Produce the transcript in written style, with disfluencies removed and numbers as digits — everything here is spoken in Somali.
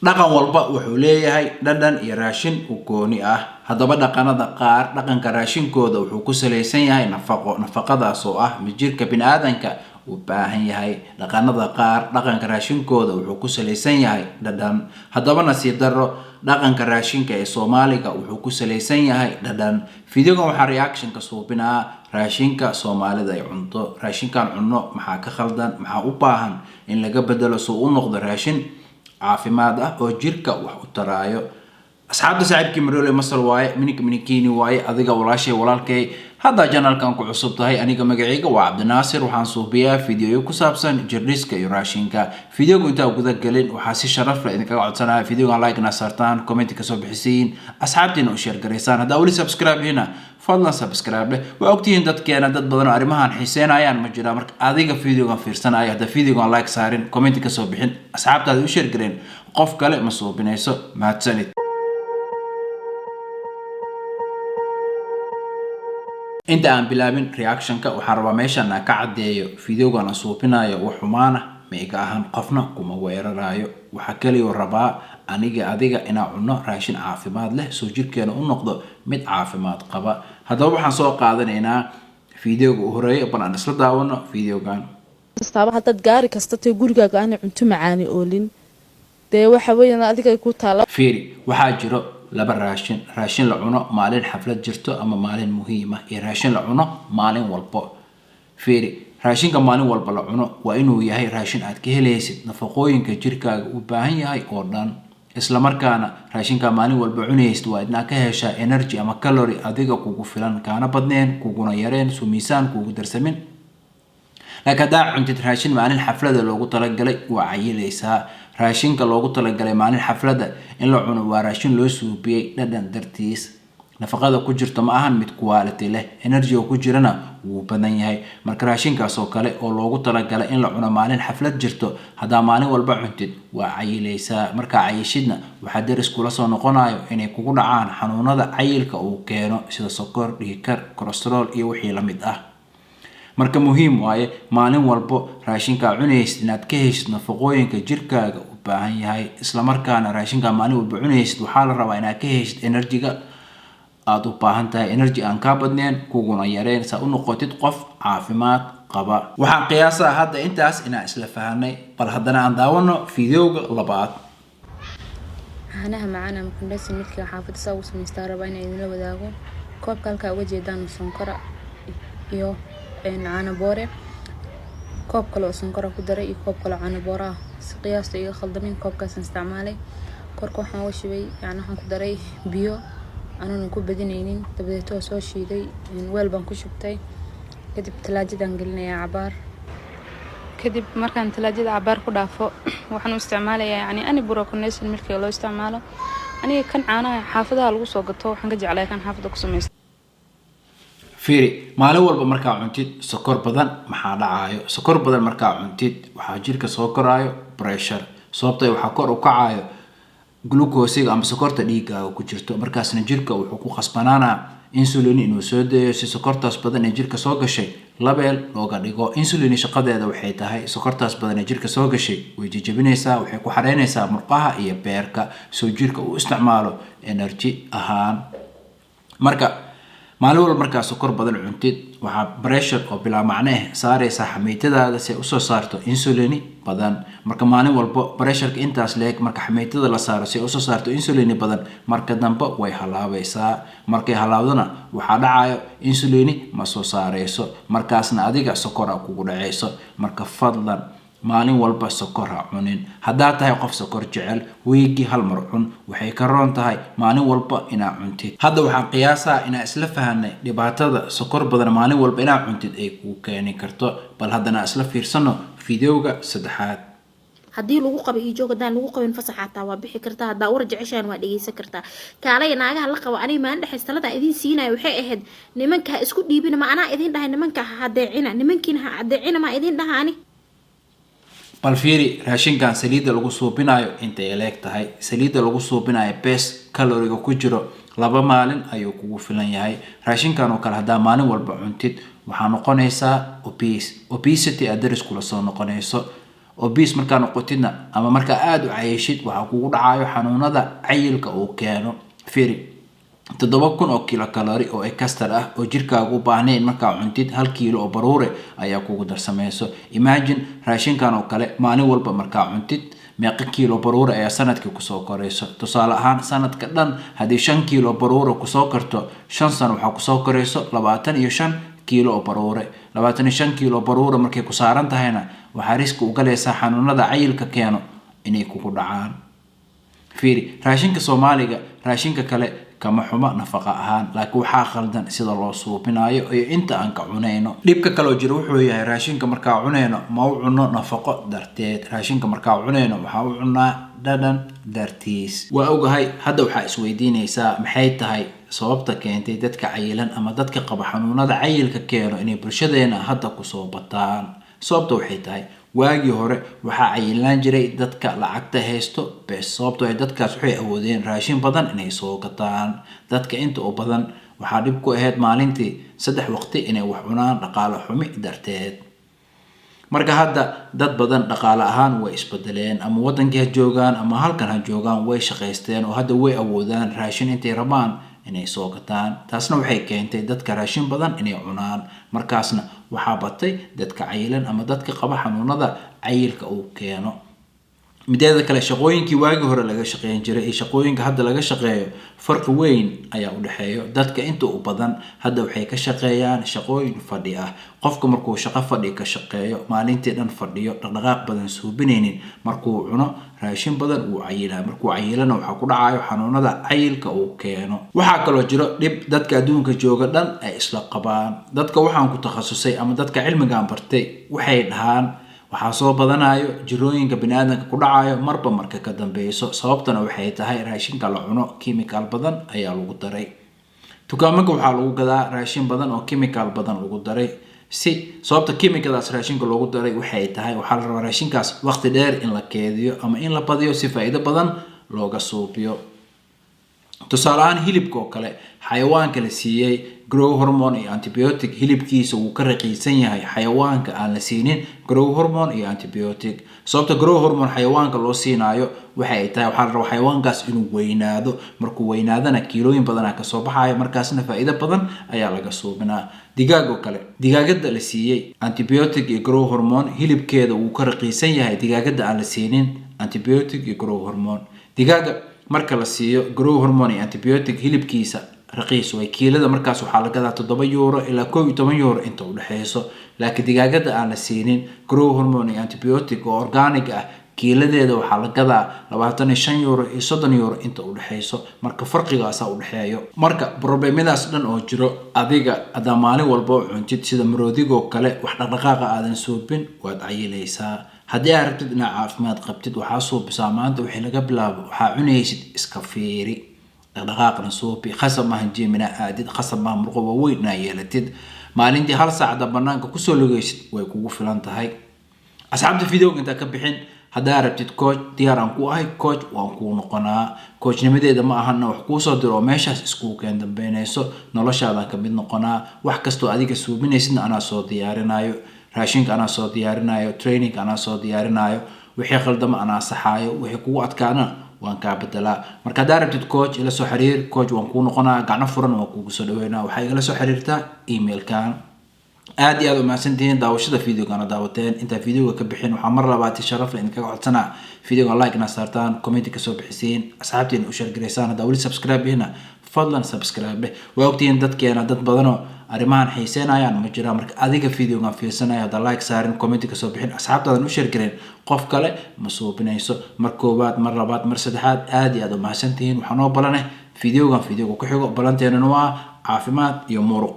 dhaqan walba wuxuu leeyahay dhadhan iyo raashin u gooni ah. Haddaba dhaqanada qaar dhaqanka raashinkooda wuxuu ku saleysan yahay nafaqo, nafaqadaas oo ah jirka bini'aadanka u baahan yahay. Dhaqanada qaar dhaqanka raashinkooda wuxuu ku saleysan yahay dhadhan. Haddaba nasiib darro, dhaqanka raashinka ee Soomaaliga wuxuu ku saleysan yahay dhadhan. Fiidiyogan waxaa reaction ka suubinaa raashinka Soomaalida ay cunto. Raashinkan cunno maxaa ka khaldan, maxaa u baahan in laga bedelo soo u noqdo raashin caafimaad ah oo jirka wax u taraayo. asxaabta saaxiibkii Maroole Masal waaye, minikini waaye, adiga walaashay walaalkay. hadda channelkan ku cusub tahay, aniga magacayga waa Cabdinaasir. waxaan suubiyaa fiidiyo ku saabsan jirdhiska iyo raashinka. fiidiyoga inta guda galin waxaa si sharaf leh idinkaga codsanayaa fiidiyogan like na saartaan, comment ka soo bixisiin, asxaabtiina u share gareysaan. hadda wali subscribe hina fadlan subscribe leh. waa ogtihiin dadkeena dad badan oo arrimahan xiiseynayaan ma jira. marka adiga fiidiyogan fiirsanaya, hadda fiidiyogan like saarin, comment ka soo bixin, asxaabtaada u share gareen, qof kale ma suubinayso. mahadsanid. inta aan bilaabin reaction-ka waxaan rabaa meeshan aan ka cadeeyo fiidiyogan aan suubinayo wax xumaana ma iga ahan, qofna kuma weerarayo. waxa kaliya rabaa aniga adiga inaan cunno raashin caafimaad leh soo jirkeena u noqdo mid caafimaad qaba. haddaba waxaan soo qaadanaynaa fiidiyoga u horeeya bal aan isla daawano fiidiyogan. kastaaba haddaad gaari kasta tahay gurigaaga aan cunto macaani oolin, dee waxa weeyaan adiga ku taala. fiiri, waxaa jiro laba raashin la cuno maalin xaflad jirto ama maalin muhiim ah, iyo raashin la cuno maalin walba. fiiri, raashinka maalin walba la cuno waa inuu yahay raashin aad ka helaysid nafaqooyinka jirkaaga u baahan yahay oo dhan. isla markaana raashinka maalin walba cunaysid waa inaad ka heshaa energy ama calorie adiga kugu filan, kaana badneen kuguna yareen, soo miisaan kugu darsamin. laakiin haddaa cuntid raashin maalin xaflada loogu talagalay waa cayilaysaa. raashinka loogu talagalay maalin xaflada in la cuno waa raashin loo suubiyay dhadhan dartiis. nafaqada ku jirto ma ahan mid quality leh, energy oo ku jirana wuu badan yahay. marka raashinkaas oo kale oo loogu talagalay in la cuno maalin xaflad jirto, haddaa maalin walba cuntid waa cayilaysaa. markaa cayishidna waxaa deris kula soo noqonayo inay kugu dhacaan xanuunada cayilka uu keeno sida sokor, dhiigkar, cholesterol iyo wixii la mid ah. marka muhiim waaye maalin walba raashinka cunaysid inaad ka heshid nafaqooyinka jirkaaga u baahan yahay. isla markaana raashinka maalin walba cunaysid waxaa la rabaa inaad ka heshid energy-ga aad u baahan tahay, energy aan ka badneen kuguna yareen, saa u noqotid qof caafimaad qaba. waxaan qiyaasaa hadda intaas inaan isla fahanay, bal haddana aan daawano fiidiyowga labaad. caanaha macaan ama kondhensa milkiga xaafadda saa ugu samaystaa rabaa inaan idinla wadaago. koobka halkaa uga jeedaan sonkora iyo caano boore, koob kale oo sonkora ku daray iyo koob kale oo caano boore ah. si qiyaasta iga khaldamin koobkaasaan isticmaalay. korka waxaan uga shubay waxaan ku daray biyo aanan ku badinaynin, dabadeed waa soo shiiday, weel baan ku shubtay, kadib talaajadaan gelinayaa cabaar. kadib markaan talaajada cabaar ku dhaafo waxaan u isticmaalayaa ani buro kondhensa milkiga loo isticmaalo. aniga kan caanaha xaafadaha lagu soo gato waxaan ka jeclahay kan xaafadda ku samaysto. fiiri, maalin walba markaa cuntid sokor badan maxaa dhacayo? sokor badan markaa cuntid waxaa jirka soo koraayo pressure, sababtoo waxaa kor u kacayo glucose ama sokorta dhiigaaga ku jirto. markaasna jirka wuxuu ku qasbanaanaa insulin inuu soo deeyo si sokortaas badan ee jirka soo gashay labeel looga dhigo. insulin shaqadeeda waxay tahay sokortaas badan ee jirka soo gashay way jajabinaysaa, waxay ku xareynaysaa murqaha iyo beerka soo jirka uu isticmaalo energy ahaan. marka maalin walba markaa sokor badan cuntid waxaa pressure oo bilaa macne ah saaraysaa xameytadaada si ay usoo saarto insulin badan. marka maalin walba pressure-ka intaas leeg marka xameytada la saaro si ay usoo saarto insulin badan, marka dambe way halaabaysaa. markay halaawdana waxaa dhacayo insulin ma soo saarayso, markaasna adiga sokora kugu dhacayso. marka fadlan maalin walba sokor ha cunin. haddaa tahay qof sokor jecel, weygii hal mar cun, waxay ka roon tahay maalin walba inaa cuntid. hadda waxaan qiyaasaa inaan isla fahanay dhibaatada sokor badan maalin walba inaa cuntid ay kuu keeni karto. bal haddana isla fiirsano fiidiyowga saddexaad. haddii lagu qabo iyo joog hadaan lagu qabin fasax xataa waa bixi kartaa. haddaa war jeceshaan waa dhageysan kartaa. kaalay naagaha la qabo aniga maalin dhexeys talada idin siinayo waxay ahayd nimanka isku dhiibina ma anaa idin dhahay nimanka ha adeecina, nimankiina ha adeecina ma idin dhahaani. bal fiiri, raashinkan saliidda lagu suubinayo intay leeg tahay. saliidda lagu suubinayo bes kaloriga ku jiro 2 maalin ayuu kugu filan yahay. raashinkan oo kale haddaa maalin walba cuntid waxaa noqonaysaa obesity aad daris kula soo noqonayso. obese markaa noqotidna ama markaa aad u cayishid waxaa kugu dhacayo xanuunada cayilka uu keeno. Fiiri 7,000 oo kilokaloori oo ekastar ah oo jirkaagu u baahnayn markaa cuntid 1 kiilo oo baruure ayaa kugu darsamayso. Imagine raashinkan oo kale maalin walba markaa cuntid meeqa kiilo baruure ayaa sanadkii kusoo korayso. Tusaale ahaan sanadka dhan haddii 5 kiilo baruure kusoo karto 5 sano waxaa kusoo korayso 25 kiilo oo baruure. 25 kiilo baruure markay ku saaran tahayna waxaa riski u galaysaa xanuunada cayilka keeno inay kugu dhacaan. Fiiri raashinka Soomaaliga raashinka kale kama xuma nafaqa ahaan laakiin waxaa khaldan sida loo suubinayo iyo inta aan ka cunayno. Dhibka kale oo jiro wuxuu yahay raashinka markaa cunayno ma u cunno nafaqo darteed. Raashinka markaa cunayno waxaa u cunaa dhadhan dartiis. Waa ogahay hadda waxaa isweydiinaysaa maxay tahay sababta keentay dadka cayilan ama dadka qaba xanuunada cayilka keeno inay bulshadeena hadda kusoo bataan. Sababta waxay tahay waagii hore waxaa cayilaan jiray dadka lacagta haysto bes sababtoo ay dadkaas waxay awoodeen raashin badan inay soo gataan. Dadka inta u badan waxaa dhib ku ahayd maalintii 3 waqti inay wax cunaan dhaqaale xumi darteed. Marka hadda dad badan dhaqaale ahaan way isbedeleen ama wadankii ha joogaan ama halkan ha joogaan way shaqaysteen oo hadda way awoodaan raashin intay rabaan inay soo gataan. Taasna waxay keentay dadka raashin badan inay cunaan. Markaasna waxaa batay dadka cayilan ama dadka qaba xanuunada cayilka uu keeno. mideeda kale shaqooyinkii waagi hore laga shaqeyn jiray iyo shaqooyinka hadda laga shaqeeyo farqi weyn ayaa u dhaxeeyo. Dadka inta u badan hadda waxay ka shaqeeyaan shaqooyin fadhi ah. Qofka markuu shaqo fadhi ka shaqeeyo maalintii dhan fadhiyo dhaqdhaqaaq badan suubinaynin markuu cuno raashin badan uu cayilaa. Markuu cayilana waxaa ku dhacayo xanuunada cayilka uu keeno. Waxaa kaloo jiro dhib dadka adduunka jooga dhan ay isla qabaan. Dadka waxaan ku takhasusay ama dadka cilmigaan bartay waxay dhahaan waxaa soo badanayo jirooyinka bini'aadamka ku dhacayo marba marka ka dambayso. Sababtana waxay tahay raashinka la cuno chemical badan ayaa lagu daray. Dukaamada waxaa lagu gadaa raashin badan oo chemical badan lagu daray. Sababta chemicaldaas raashinka loogu daray waxay tahay waxaa la rabaa raashinkaas waqti dheer in la keediyo ama in la badiyo si faa'iido badan looga suubiyo. Tusaale ahaan hilibka oo kale xayawaanka la siiyay growth hormone iyo antibiotic hilibkiisa wuu ka raqiisan yahay xayawaanka aan la siinin growth hormone iyo antibiotic. Sababta growth hormone xayawaanka loo siinayo waxay tahay waxaa la rabaa xayawaankaas inuu weynaado. Markuu weynaadana kiilooyin badan ka soo baxayo markaasna faa'iido badan ayaa laga suubinaa. Digaag oo kale digaagada la siiyay antibiotic iyo growth hormone hilibkeeda wuu ka raqiisan yahay digaagada aan la siinin antibiotic iyo growth hormone. Digaaga marka la siiyo growth hormone iyo antibiotic hilibkiisa raqiis way kiilada markaas waxaa la gadaa 7 euro ilaa 11 euro inta u dhaxayso. Laakiin digaagada aan la siinin growth hormone iyo antibiotic oo organic ah kiiladeeda waxaa la gadaa 25 euro iyo 30 euro inta u dhaxayso. Marka farqigaas u dhaxeeyo. Marka problemadaas dhan oo jiro adiga adaa maalin walba cuntid sida maroodiga oo kale wax dhaqdhaqaaqa aadan suubin waad cayilaysaa. haddii aad rabtid inaad caafimaad qabtid waxaa suubisaa maanta wixii laga bilaabo waxaa cunaysid iska fiiri dhaqdhaqaaqna suubi khasab maahan jimina aadid khasab maahan murqo waaweyn inaad yeelatid maalintii 1 saacada banaanka kusoo lugaysid way kugu filan tahay. asxaabta videoga inta ka bixin haddii rabtid coach diyaar aan ku ahay coach waan ku noqonaa. coachnimadeeda ma ahan wax ku soo diro meeshaas isku keen dambeynayso noloshaada ka mid noqonaa. wax kasto adiga suubinaysid ana soo diyaarinayo raashinka ana soo diyaarinayo training ana soo diyaarinayo wixii khaldama ana saxaayo wixii kugu adkaana waan ka bedelaa. marka haddii rabtid coach ila soo xiriir coach waan ku noqonaa gacno furan waan kugu soo dhaweynaa. waxay ila soo xiriirtaa emailkan. aad iyo aad u mahadsantihiin daawashada videogan daawateen. inta videoga ka bixin waxaa mar labaad sharaf leh in kaga codsanaa videoga like na saartaan comment ka soo bixisiin asxaabtiin u share gareysaan hadaa wali subscribe hina fadlan subscribe. waa ogtiin dadkeena dad badan oo arrimahan xiiseynayaan ma jiraan. marka adiga videogan fiirsanayo hadaa like saarin comment ka soo bixin asxaabtaadan u share gareen qof kale ma suubinayso. mar koobaad mar labaad mar saddexaad aad iyo aad u mahadsantihiin. waxaan oo balanay videogan videoga ku xigo balanteena waa caafimaad iyo muruq.